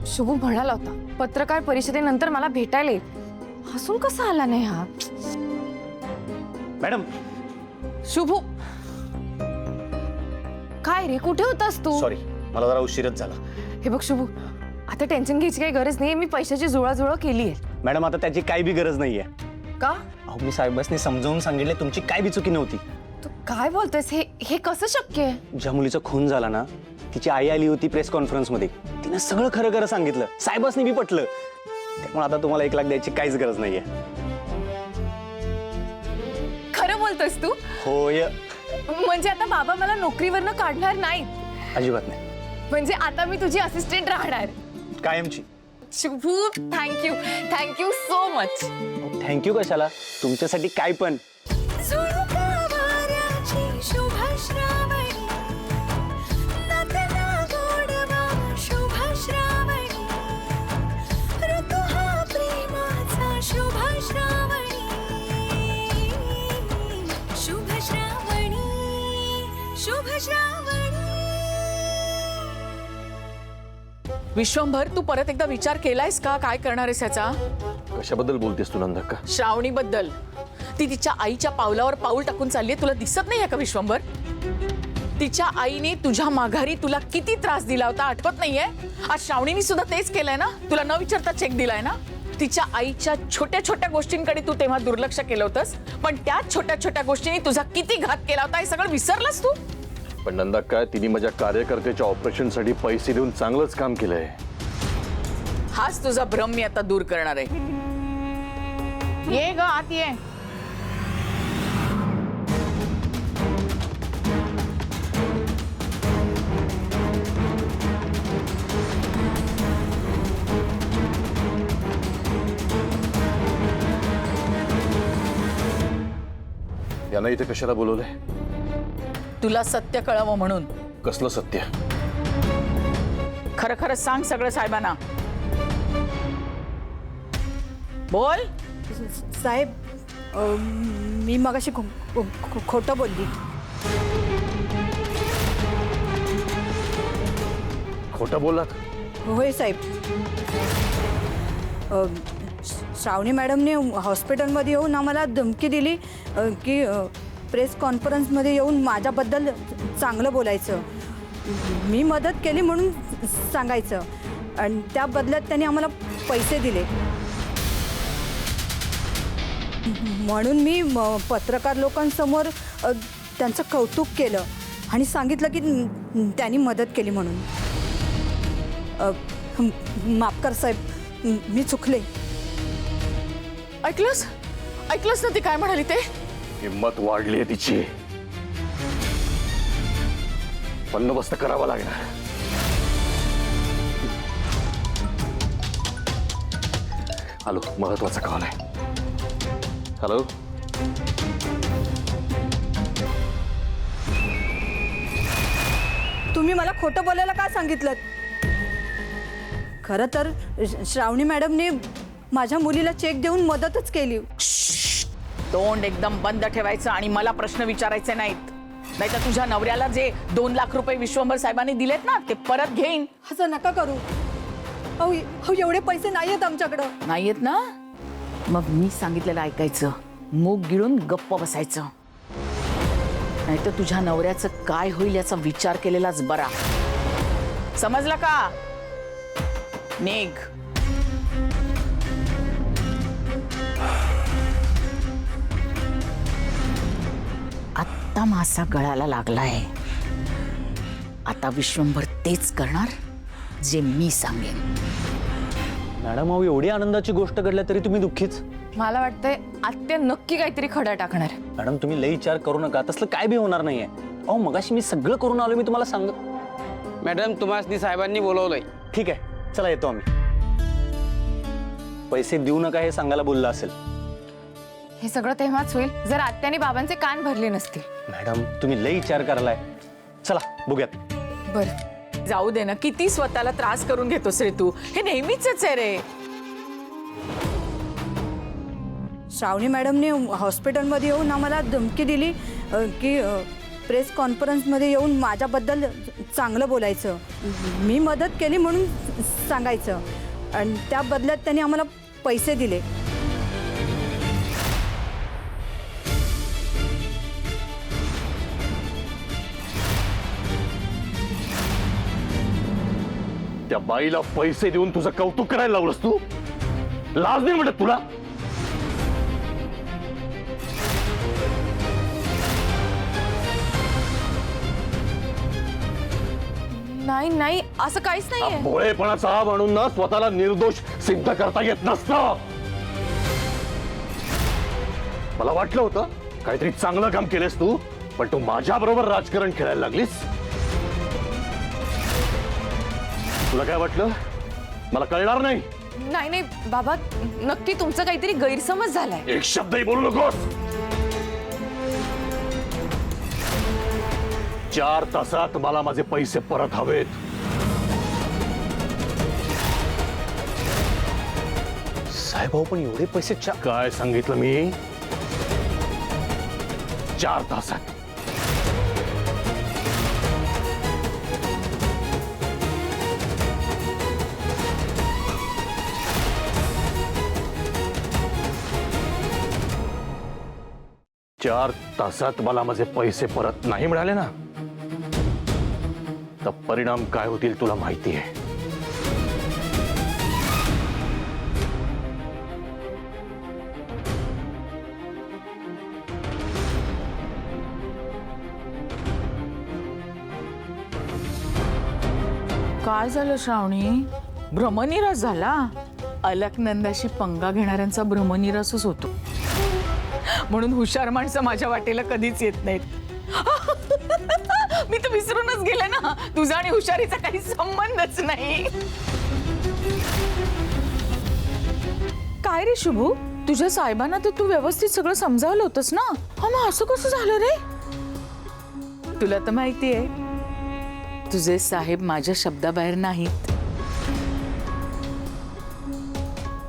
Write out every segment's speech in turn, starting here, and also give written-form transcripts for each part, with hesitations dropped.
शुभू म्हणाला होता पत्रकार परिषदेनंतर मला भेटायला येईल. हसून कसा आला नाही हा? मॅडम. शुभू काय रे, कुठे होतास तू? सॉरी, मला जरा उशीरच झाला. हे बघ शुभू, आता टेन्शन घ्यायची काही गरज नाही. मी पैशाची जुळाजुळव केली आहे. मॅडम आता त्याची काही बी गरज नाहीये. का? अहो मी साहेबांनी समजावून सांगितले तुमची काय बी चुकी नव्हती. तू काय बोलतोयस? हे कसं शक्य आहे? ज्या मुलीचा खून झाला ना, तिची आई आली होती प्रेस कॉन्फरन्स मध्ये. तिने सगळं खरं खरं सांगितलं. साहेबांनी बी पटलं. त्यामुळे आता तुम्हाला 1 लाख द्यायची काहीच गरज नाहीये. खरं बोलतोयस तू? होय. म्हणजे आता बाबा मला नोकरीवरनं काढणार नाहीत? अजिबात नाही. म्हणजे आता मी तुझी असिस्टंट राहणार कायमची. Shubhu thank you so much. Thank you कशाला, तुमच्यासाठी काय पण. विश्वंभर, तू परत एकदा विचार केलायस का काय करणार आहेस याचा? कशाबद्दल बोलतेस तू नंदक्का? श्रावणी बद्दल. ती तिच्या आईच्या पावलावर पाऊल टाकून चाललीये. तुला दिसत नाहीये का विश्वंभर? तिच्या आईने तुझ्या माघारी तुला किती त्रास दिला होता आठवत नाहीये? आज श्रावणीने सुद्धा तेच केलंय ना? तुला न विचारता चेक दिलाय ना? तिच्या आईच्या छोट्या छोट्या गोष्टींकडे तू तेव्हा दुर्लक्ष केलं होतंस, पण त्या छोट्या छोट्या गोष्टींनी तुझा किती घात केला होता हे सगळं विसरलास तू? पण नंदक्का, तिने माझ्या कार्यकर्त्याच्या ऑपरेशनसाठी पैसे देऊन चांगलंच काम केलंय. हाच तुझा भ्रम मी आता दूर करणार आहे. ये ग आत ये. यांना इथे कशाला बोलवलंय? तुला सत्य कळावं म्हणून. कसलं सत्य? खरं खरं सांग सगळं साहेबांना. बोल. साहेब, मी मगाशी खोटं बोलली. खोटं बोललात? होय साहेब. श्रावणी मॅडमने हॉस्पिटलमध्ये येऊन आम्हाला धमकी दिली की प्रेस कॉन्फरन्समध्ये येऊन माझ्याबद्दल चांगलं बोलायचं. मी मदत केली म्हणून सांगायचं आणि त्या बदल्यात त्यांनी आम्हाला पैसे दिले. म्हणून मी पत्रकार लोकांसमोर त्यांचं कौतुक केलं आणि सांगितलं की त्यांनी मदत केली म्हणून. माफ कर साहेब, मी चुकले. ऐकलंस ना ती काय म्हणाली ते? हिंमत वाढली आहे तिची. बंदोबस्त करावा लागणार. हॅलो, महत्वाचा कॉल आहे. हॅलो. तुम्ही मला खोटं बोलायला का सांगितलं? खरं तर श्रावणी मॅडमने माझ्या मुलीला चेक देऊन मदतच केली. तोंड एकदम बंद ठेवायचं आणि मला प्रश्न विचारायचे नाहीत. नाहीतर तुझ्या नवऱ्याला जे 2 लाख रुपये विश्वंभर साहेबांनी दिलेत ना, ते परत घेईन. असं नका करू. अहो एवढे पैसे नाही आहेत आमच्याकडं. नाहीयेत ना? मग मी सांगितलेलं ऐकायचं, मूग गिळून गप्प बसायचं. नाहीतर तुझ्या नवऱ्याचं काय होईल याचा विचार केलेलाच बरा. समजलं का? निघ. आत्ता मासा गळाला लागलाय. आता विश्वंभर तेच करणार जे मी सांगेन. मॅडम, अहो एवढी आनंदाची गोष्ट घडल्या तरी तुम्ही दुःखीच. मला वाटतंय आत्या नक्की काहीतरी खडा टाकणार. मॅडम तुम्ही लई विचार करू नका. तसलं काय बी होणार नाहीये. अहो मगाशी मी सगळं करून आलो. मी तुम्हाला सांग. मॅडम, तुम्हाला साहेबांनी बोलवलंय. ठीक आहे, चला येतो आम्ही. पैसे देऊ नका हे सांगायला बोलला असेल. हे सगळं तेव्हाच होईल जर आत्याने बाबांचे कान भरले नसतील. मॅडम तुम्ही लई विचार करायलाय. चला बघूयात. बरं जाऊ दे ना. किती स्वतःला त्रास करून घेतोस रे तू? हे नेहमीच आहे रे. श्रावणी मॅडमने हॉस्पिटलमध्ये येऊन आम्हाला धमकी दिली की प्रेस कॉन्फरन्समध्ये येऊन माझ्याबद्दल चांगलं बोलायचं. मी मदत केली म्हणून सांगायचं आणि त्या बदल्यात त्यांनी आम्हाला पैसे दिले. त्या बाईला पैसे देऊन तुझं कौतुक करायला लावलंस तू? लाज नाही म्हणत तुला? नाही नाही असं काहीच नाहीये. भोळेपणाचा हा म्हणून ना स्वतःला निर्दोष सिद्ध करता येत नसतं. मला वाटलं होतं काहीतरी चांगलं काम केलंस तू, पण तू माझ्या बरोबर राजकारण खेळायला लागलीस. तुला काय वाटलं मला कळणार नाही? नाही नाही बाबा, नक्की तुमचा काहीतरी गैरसमज झालाय. एक शब्दही बोलू नकोस. 4 तासात मला माझे पैसे परत हवेत. साहेब पण एवढे पैसे काय सांगितलं मी? 4 तासात. चार तासात मला माझे पैसे परत नाही मिळाले ना, तर परिणाम काय होतील तुला माहिती आहे. काय झालं श्रावणी? भ्रमनिरास झाला? अलकनंदाशी पंगा घेणाऱ्यांचा भ्रमनिरासच होतो, म्हणून हुशार माणसं माझ्या वाटेला कधीच येत नाहीत. मी तर विसरूनच गेले ना, तुझा आणि हुशारीचा काही संबंधच नाही. काय रे शुभू, तुझ्या साहेबांना तर तू व्यवस्थित सगळं समजावलं होतंस ना? हा, मग असं कसं झालं रे? तुला तर माहितीये तुझे साहेब माझ्या शब्दाबाहेर नाहीत.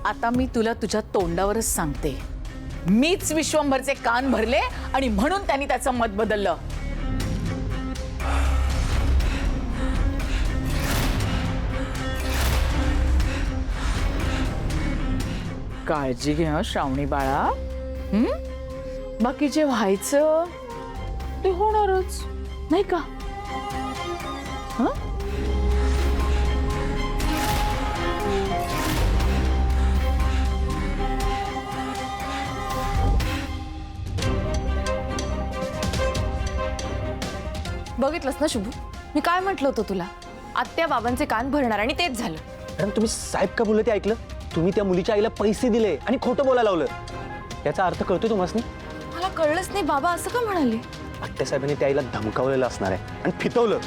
आता मी तुला तुझ्या तोंडावरच सांगते, मीच विश्वंभरचे कान भरले आणि म्हणून त्यांनी त्याचं मत बदललं. काळजी घे हं श्रावणी बाळा. बाकी जे व्हायचं ते होणारच, नाही का? हं? बघितलंस ना शुभू, मी काय म्हटलं होतं तुला? आत्या बाबांचे कान भरणार आणि तेच झालं. मॅडम तुम्ही साहेब का बोलले ते ऐकलं? तुम्ही त्या मुलीच्या आईला पैसे दिले आणि खोटं बोलायला लावलं. याचा अर्थ कळतोय तुम्हाला? मला कळलंच नाही बाबा, असं का म्हणाले? आत्या साहेबांनी त्या आईला धमकावलेलं असणार आहे आणि फितवलं.